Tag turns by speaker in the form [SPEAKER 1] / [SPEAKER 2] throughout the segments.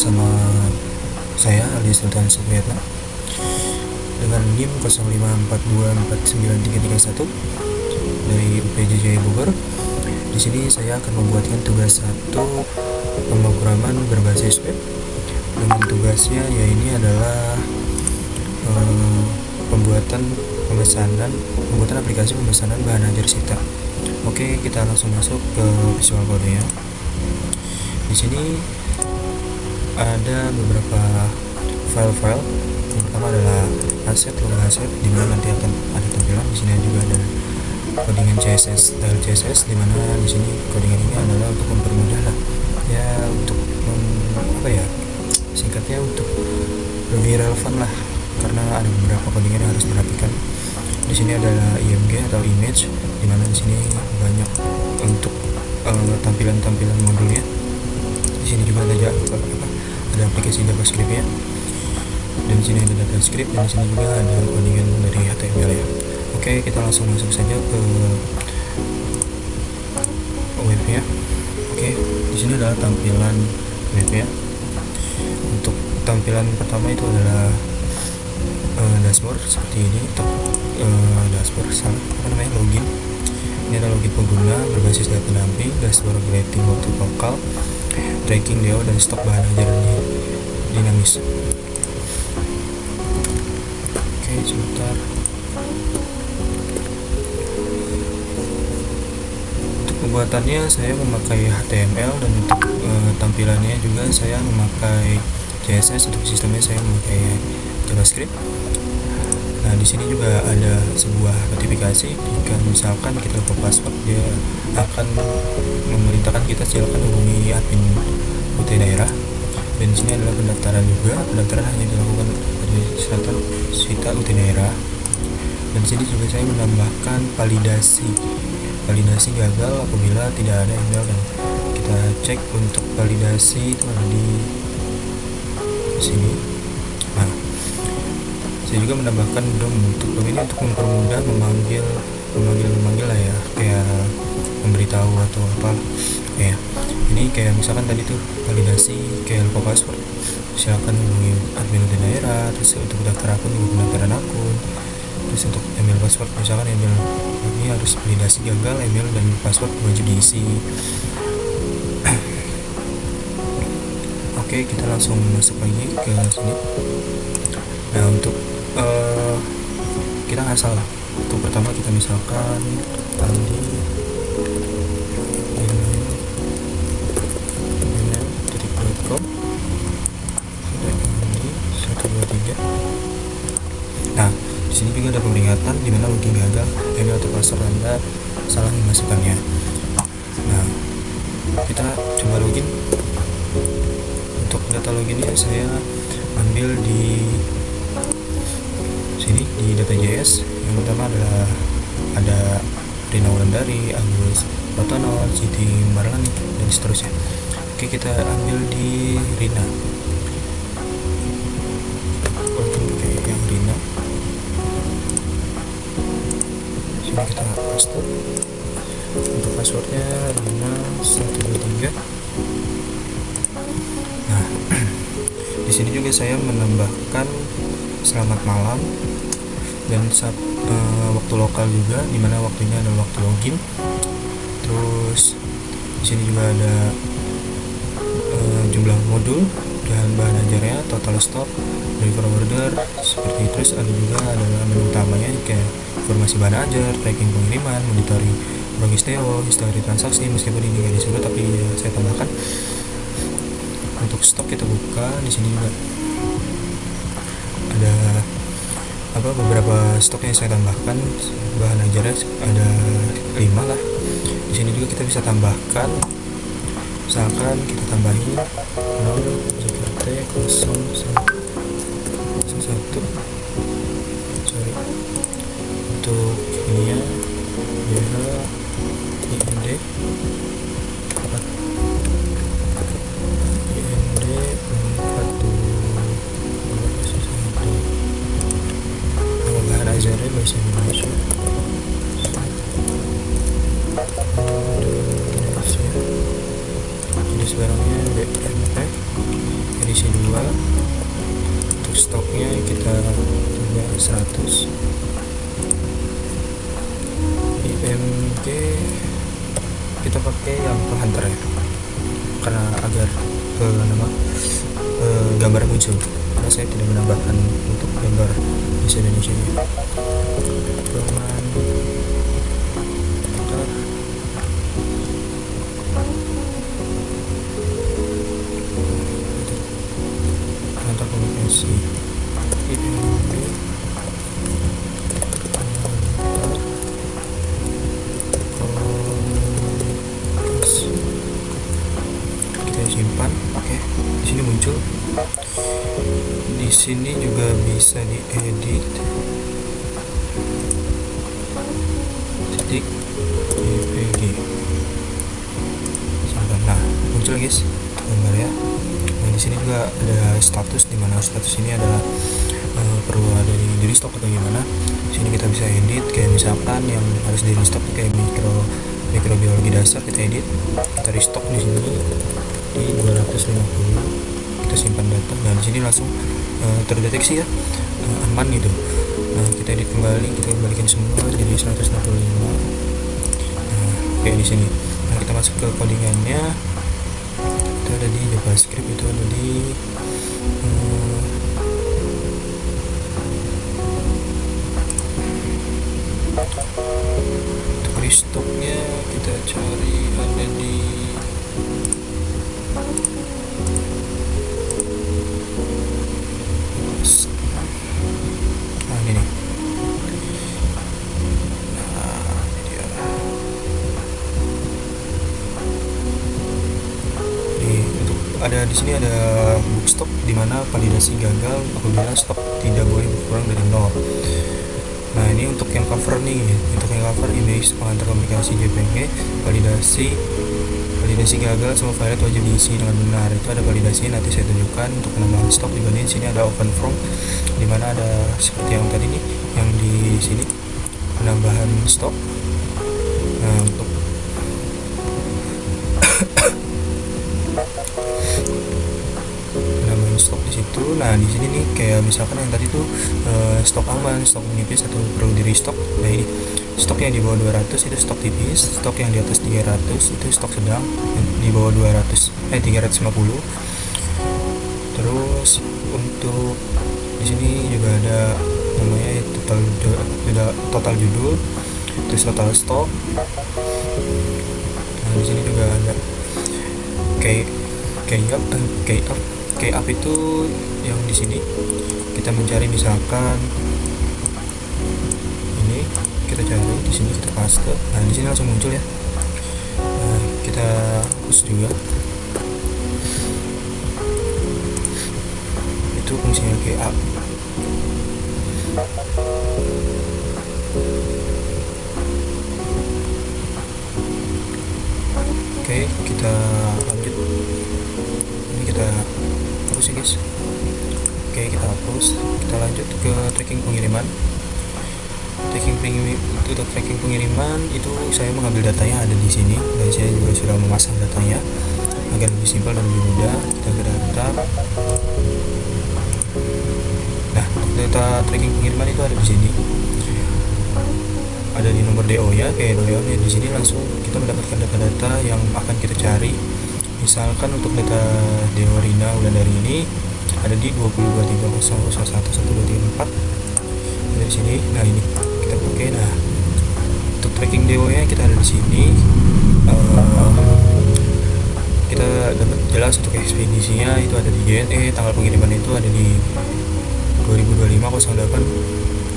[SPEAKER 1] bersama saya Ali Sultan Supriyatna dengan NIM 0542493331 dari UPJJ Bogor. Di sini saya akan membuatkan tugas 1 pemrograman berbasis web. Dengan tugasnya ini adalah pembuatan aplikasi pemesanan bahan ajar Sita. Oke, kita langsung masuk ke visual code-nya. Di sini ada beberapa file-file. Yang pertama adalah aset, logo aset, di mana nanti akan ada tampilan. Di sini juga ada codingan CSS, style CSS, di mana di sini codingan ini adalah untuk mempermudah lah, ya, untuk singkatnya untuk lebih relevan lah, karena ada beberapa codingan yang harus dirapikan. Di sini adalah IMG atau image, di mana di sini banyak untuk tampilan-tampilan modulnya. Di sini juga ada aplikasi JavaScript ya, dan di sini ada DataScript, dan di sini juga ada codingan dari HTML ya. Oke, kita langsung masuk saja ke webnya. Oke, di sini adalah tampilan webnya. Untuk tampilan pertama itu adalah dashboard seperti ini. Untuk dashboard login. Ini adalah login pengguna berbasis data pendamping, dashboard rating waktu lokal, tracking DO, dan stok bahan ajar dinamis. Oke, sebentar. Untuk pembuatannya saya memakai HTML, dan untuk tampilannya juga saya memakai CSS. Untuk sistemnya saya memakai JavaScript. Nah, di sini juga ada sebuah notifikasi jika misalkan kita lupa password, dia akan memerintahkan kita silakan hubungi admin UT daerah. Dan di sini adalah pendaftaran juga. Pendaftaran hanya dilakukan di Sita UT daerah. Dan di sini juga saya menambahkan validasi gagal apabila tidak ada email, dan kita cek untuk validasi itu ada di sini. Nah, saya juga menambahkan DOM. Untuk DOM ini untuk mempermudah memanggil lah ya, kayak memberitahu atau apa ya. Ini kayak misalkan tadi tuh validasi kayak lupa password, silakan hubungi admin di daerah. Terus untuk daftar akun juga pendaftaran akun. Terus untuk email password, misalkan email ini harus validasi gagal, email dan password wajib diisi. Oke, kita langsung masuk lagi ke sini. Nah, untuk kita ngasal. Untuk pertama kita misalkan tadi email.com 123. Nah, di sini juga ada peringatan di mana login gagal, email atau password Anda salah memasukkannya. Nah, kita coba login. Untuk data loginnya saya ambil di sini di data.js. Yang pertama adalah ada Rina Wulandari, Agus Rotono, Siti Marlani, dan seterusnya. Oke, kita ambil di Rina. Login pakai yang Rina. Sini kita paste. Untuk passwordnya Rina 123. Nah, di sini juga saya menambahkan selamat malam dan waktu lokal juga, dimana waktunya adalah waktu login. Terus di sini juga ada jumlah modul dan bahan ajarnya, total stok, deliver order seperti itu. Terus ada juga adalah menu utamanya kayak informasi bahan ajar, tracking pengiriman, monitoring progres TO, histori transaksi. Meskipun ini nggak disuruh, tapi ya saya tambahkan. Untuk stok kita buka. Di sini juga ada beberapa stok yang saya tambahkan. Bahan ajarnya ada 5 lah. Di sini juga kita bisa tambahkan, misalkan kita tambahin 0 JKT 01 untuk ini ya, IND 4 bahan ajarnya bahasa Indonesia. Jenis barangnya BMP, edisi 100. IMG kita pakai yang penghantar ya, karena agar gambar muncul, karena saya tidak menambahkan untuk gambar bahasa Indonesia nya. Pengantar komunikasi IMG kita simpan. Oke, di sini muncul. Di sini juga bisa diedit titik JPG sampai. Nah, muncul guys gambar ya. Nah, di sini juga ada status, di mana status ini adalah perlu ada di restock atau gimana. Di sini kita bisa edit, kayak misalkan yang harus di restock kayak mikrobiologi dasar, kita edit, kita restock di sini di 250. Kita simpan data. Nah, di sini langsung terdeteksi ya, aman gitu. Nah, kita edit kembali, kita balikin semua jadi 165. Nah, kayak di sini. Nah, kita masuk ke codingannya. Itu ada di JavaScript, itu ada di untuk restocknya kita cari ada di ini nih. Nah, ini dia. Untuk ada di sini ada book stop, di mana validasi gagal apabila stok tidak boleh berkurang dari 0. Nah, ini untuk yang cover nih, untuk yang cover image pengantar komunikasi JPG, validasi gagal, semua file wajib diisi dengan benar. Itu ada validasi, nanti saya tunjukkan untuk penambahan stok. Di sini ada open from, di mana ada seperti yang tadi nih, yang di sini penambahan stok. Nah, untuk penambahan stok di situ. Nah, di sini nih kayak misalkan yang tadi tuh stok aman, stok menipis atau perlu di restock. Nah, ini stok yang di bawah 200 itu stok tipis, stok yang di atas 300 itu stok sedang, di bawah 350. Terus untuk di sini juga ada namanya total judul, terus total stok. Nah, di sini juga ada key up itu yang di sini kita mencari, misalkan ini kita cari di sini, kita paste. Nah, di sini langsung muncul ya. Nah, kita hapus juga. Itu fungsinya key up. Oke, kita lanjut. Ini kita hapus ya guys. Oke, kita hapus. Kita lanjut ke tracking pengiriman. Untuk tracking pengiriman itu saya mengambil datanya ada di sini, dan saya juga sudah memasang datanya agar lebih simpel dan lebih mudah. Kita ke data. Nah, data tracking pengiriman itu ada di sini. Ada di nomor DO ya, kayak DO nya di sini langsung kita mendapatkan data-data yang akan kita cari. Misalkan untuk data DO Rina Wulandari ini ada di 202300111234 dari sini. Nah, ini kita pakai. Nah, untuk tracking DO nya kita ada di sini. Kita dapat jelas untuk ekspedisinya itu ada di JNE, tanggal pengiriman itu ada di 2025-08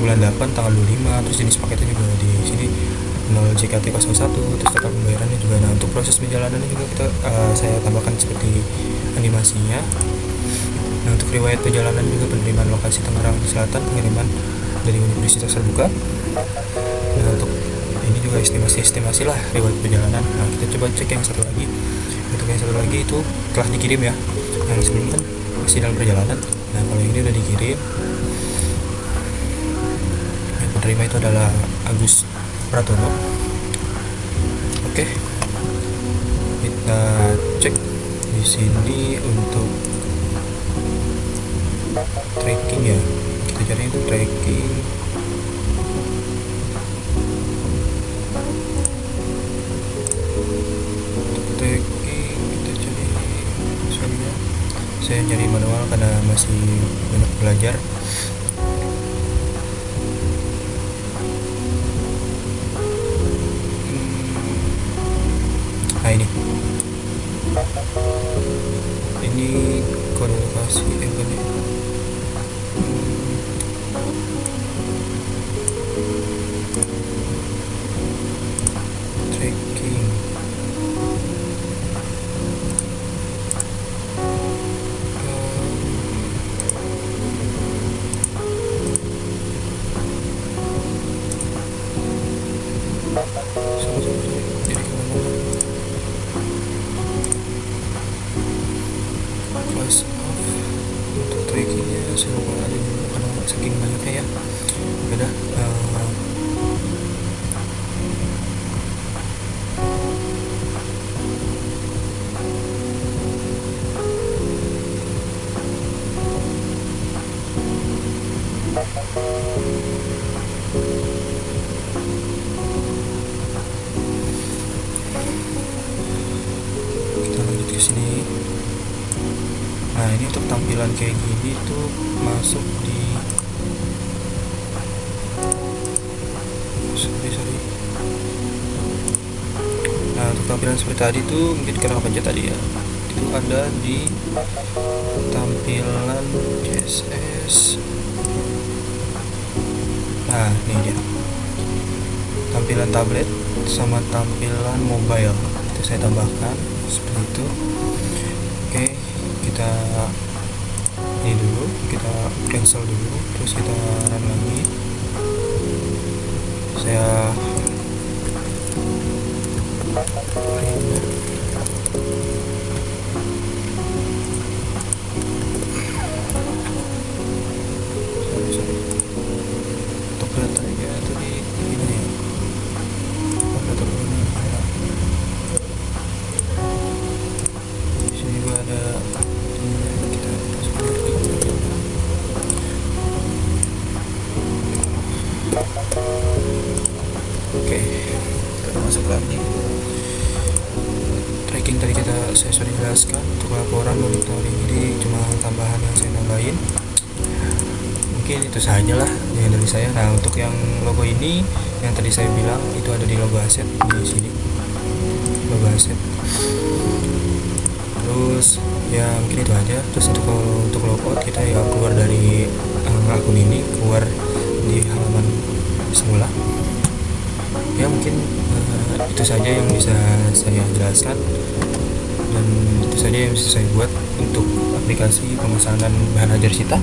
[SPEAKER 1] bulan 8 tanggal 25. Terus jenis paketnya juga di sini 0 JKT01, terus total pembayarannya juga. Nah, untuk proses perjalanannya juga saya tambahkan seperti animasinya. Nah, untuk riwayat perjalanan juga penerimaan lokasi Tangerang Selatan, pengiriman dari universitas terbuka. Nah, untuk ini juga estimasi lah riwayat perjalanan. Nah, kita coba cek yang satu lagi. Untuk yang satu lagi itu telah dikirim ya, yang sebelumnya kan masih dalam perjalanan. Nah, kalau ini udah dikirim. Yang penerima itu adalah Agus Pratono. Oke, kita cek di sini untuk tracking ya. Kita kita cari itu tracking. Kita cari, saya nyari manual karena masih banyak belajar. Nah ini kode lokasi bukan ya. Tracking. Jadi class of untuk trackingnya saya lupa ada dulu karena saking banyaknya ya. Udah kita lanjut ke sini. Nah ini untuk tampilan kayak gini tuh masuk di sorry. Nah untuk tampilan seperti tadi tuh mungkin kenapa aja tadi ya, itu ada di tampilan CSS. Nah ini dia tampilan tablet sama tampilan mobile, itu saya tambahkan seperti itu. Oke, kita ini dulu, kita cancel dulu, terus kita run lagi. Saya untuk datanya tadi ini ya, data di sini juga ada. Kita oke, kita masuk lagi. Tracking tadi saya sudah jelaskan. Untuk laporan monitoring ini cuma tambahan yang saya tambahin. Mungkin itu saja lah yang dari saya. Nah untuk yang logo ini yang tadi saya bilang itu ada di logo asset di sini, logo asset. Terus ya mungkin itu aja. Terus untuk logout kita ya keluar dari akun ini, keluar di halaman semula. Ya mungkin itu saja yang bisa saya jelaskan, dan itu saja yang bisa saya buat untuk aplikasi pemesanan bahan ajar Sita.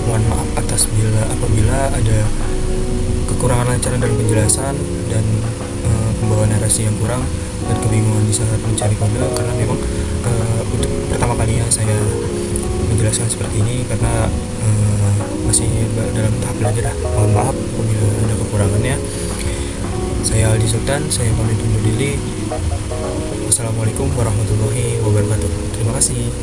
[SPEAKER 1] Mohon maaf apabila ada kekurangan lancaran dalam penjelasan dan pembawaan narasi yang kurang dan kebingungan di saat mencari kode, karena memang untuk pertama kalinya saya menjelaskan seperti ini karena masih dalam tahap belajar. Mohon maaf apabila ada kekurangannya. Saya Aldi Sultan, saya pamit undur diri. Wassalamualaikum warahmatullahi wabarakatuh. Terima kasih.